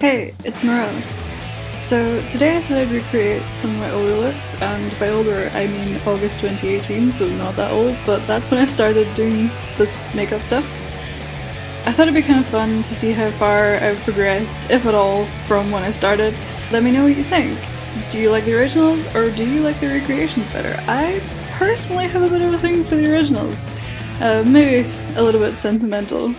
Hey, it's Moreau. So today I thought I'd recreate some of my older looks, and by older I mean August 2018, so not that old, but that's when I started doing this makeup stuff. I thought it'd be kind of fun to see how far I've progressed, if at all, from when I started. Let me know what you think. Do you like the originals, or do you like the recreations better? I personally have a bit of a thing for the originals. Maybe a little bit sentimental.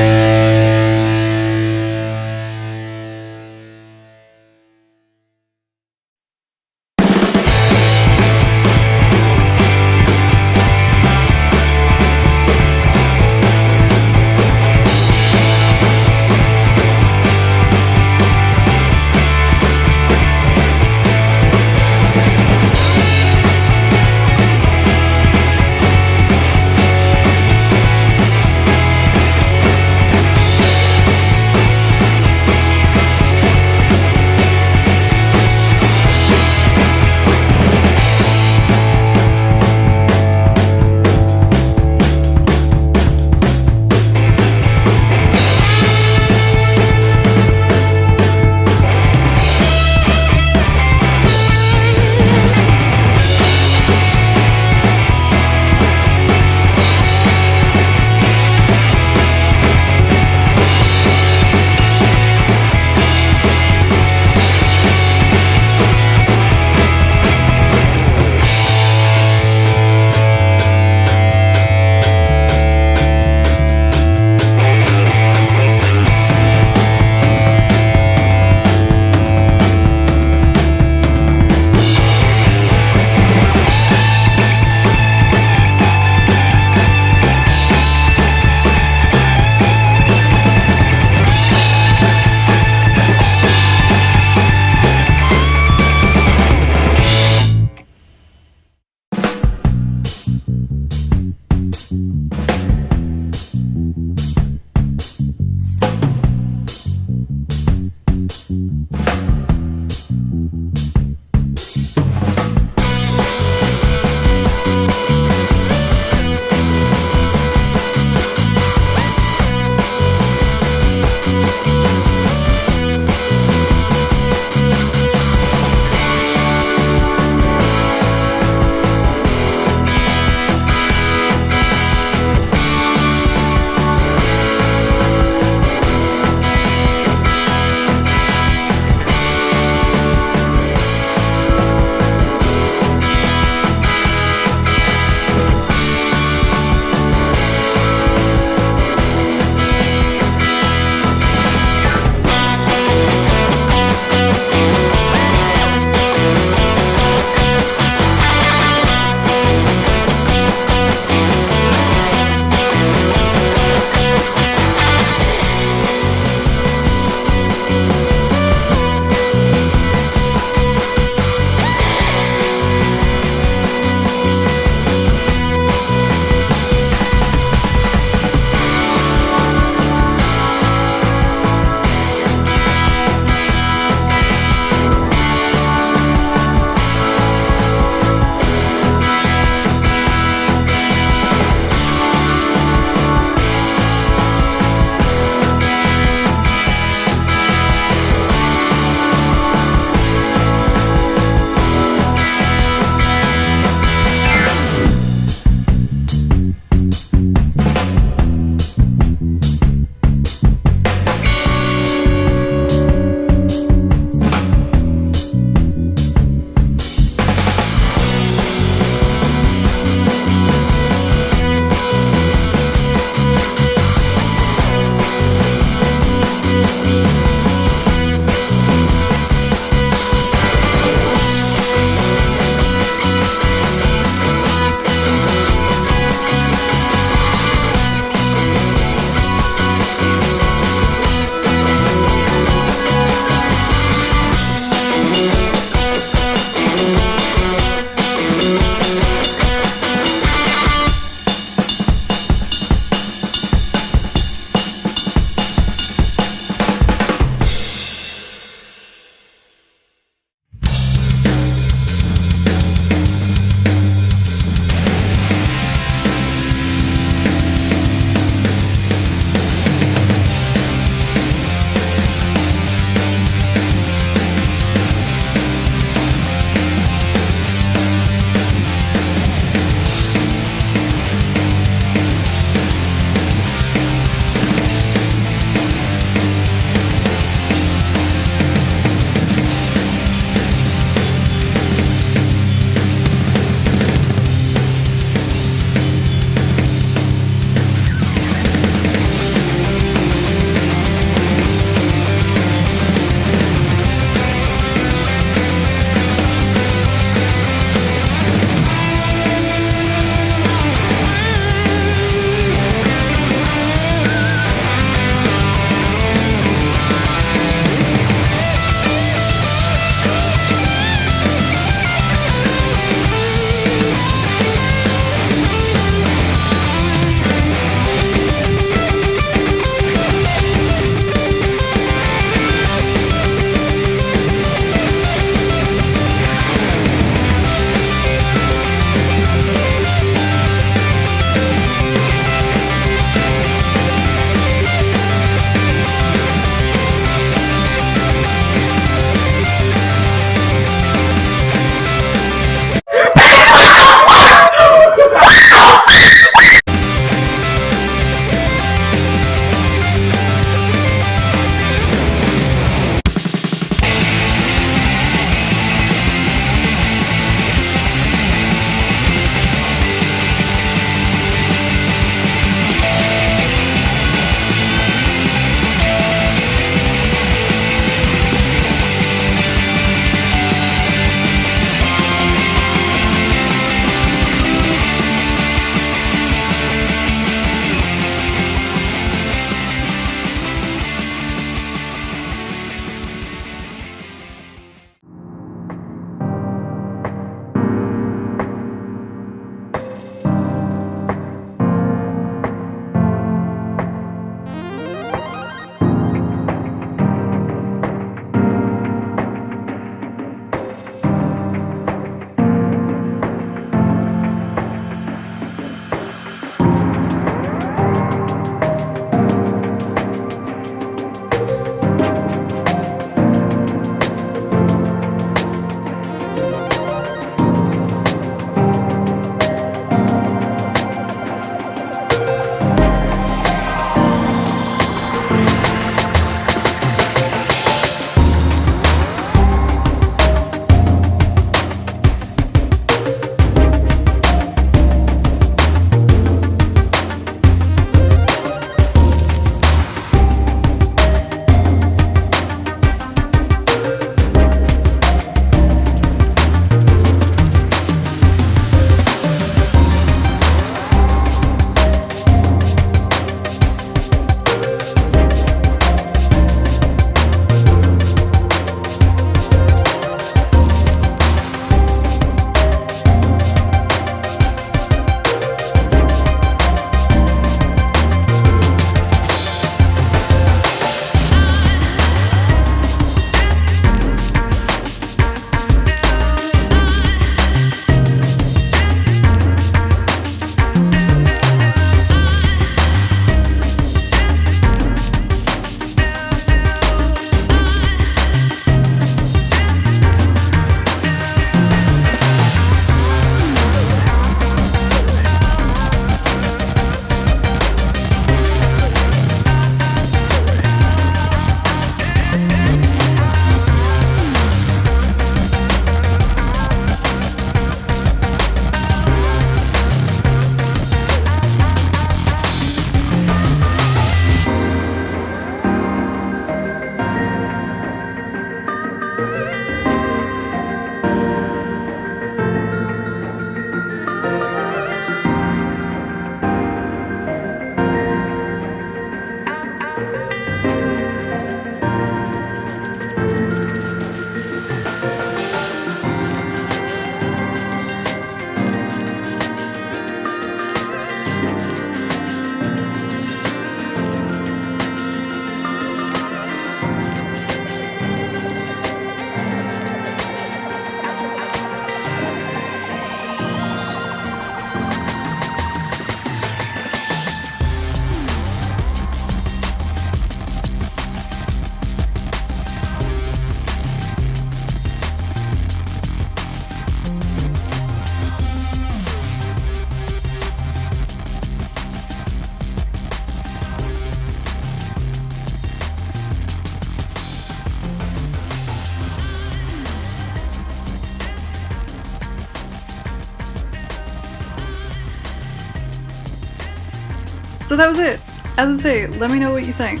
So that was it. As I say, let me know what you think.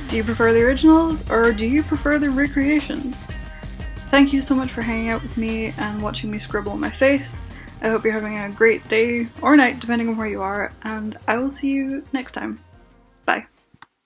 Do you prefer the originals, or do you prefer the recreations? Thank you so much for hanging out with me and watching me scribble on my face. I hope you're having a great day, or night, depending on where you are, and I will see you next time.